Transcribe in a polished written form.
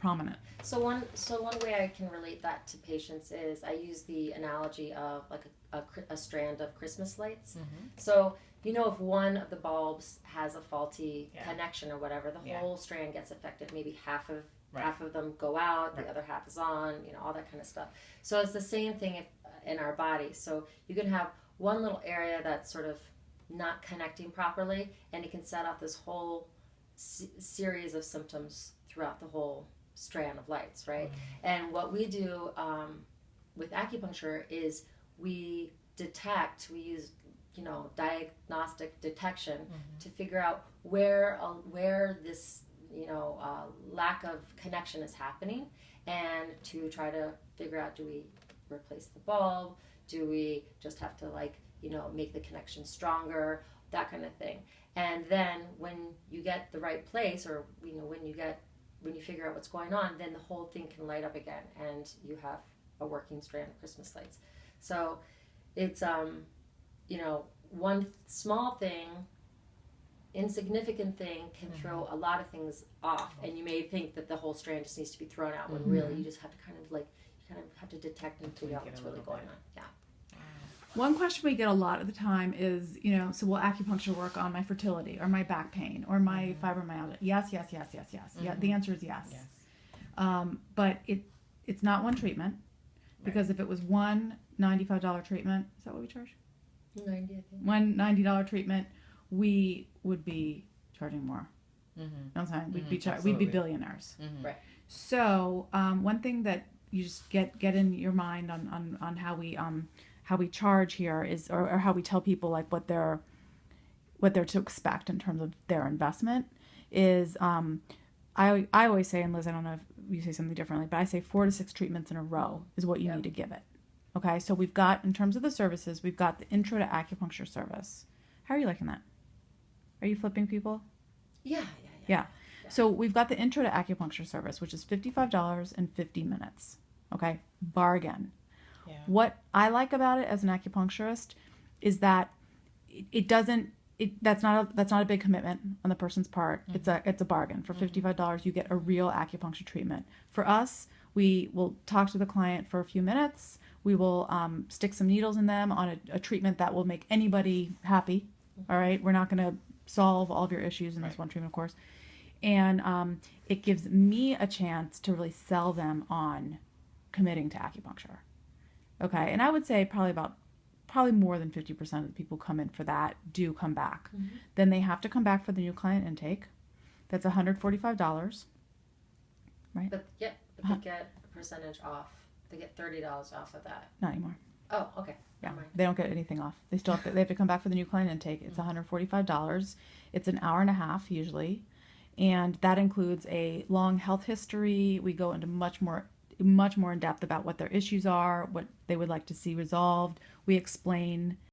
prominent. So one way I can relate that to patients is I use the analogy of like a strand of Christmas lights. So if one of the bulbs has a faulty connection or whatever, the whole strand gets affected. Maybe half of them go out, the other half is on, all that kind of stuff. So it's the same thing in our body. So you can have one little area that's sort of not connecting properly, and it can set off this whole series of symptoms throughout the whole strand of lights, right? And what we do with acupuncture is we use diagnostic detection to figure out where this lack of connection is happening, and to try to figure out, do we replace the bulb, do we just have to make the connection stronger, that kind of thing. And then when you get the right place, or when you figure out what's going on, then the whole thing can light up again, and you have a working strand of Christmas lights. So it's one small thing, insignificant thing, can throw a lot of things off, and you may think that the whole strand just needs to be thrown out, when really you just have to kind of have to detect and figure out what's really going on. Yeah. One question we get a lot of the time is, so will acupuncture work on my fertility or my back pain or my fibromyalgia? Yes. Yeah, the answer is yes. But it's not one treatment, because if it was one $95 treatment, is that what we charge? 90, I think. One $90 treatment, we would be charging more. You know what I'm saying? We'd be billionaires. Right. So one thing that you just get in your mind on how we charge here is, or how we tell people like what they're to expect in terms of their investment is, I always say, and Liz, I don't know if you say something differently, but I say 4 to 6 treatments in a row is what you need to give it. Okay, so we've got, in terms of the services, we've got the Intro to Acupuncture service. How are you liking that? Are you flipping people? Yeah. So we've got the Intro to Acupuncture service, which is $55 and 50 minutes. Okay, bargain. Yeah. What I like about it as an acupuncturist is that that's not a big commitment on the person's part. It's a bargain. For $55, you get a real acupuncture treatment. For us, we will talk to the client for a few minutes. We will stick some needles in them on a treatment that will make anybody happy. All right, we're not going to solve all of your issues in this one treatment, of course. And it gives me a chance to really sell them on committing to acupuncture. Okay, and I would say probably more than 50% of the people who come in for that do come back. Then they have to come back for the new client intake. That's $145, right? But they get a percentage off. They get $30 off of that. Not anymore. Oh, okay. Yeah, they don't get anything off. They have to come back for the new client intake. It's $145. It's an hour and a half usually, and that includes a long health history. We go into much more in depth about what their issues are, what they would like to see resolved. We explain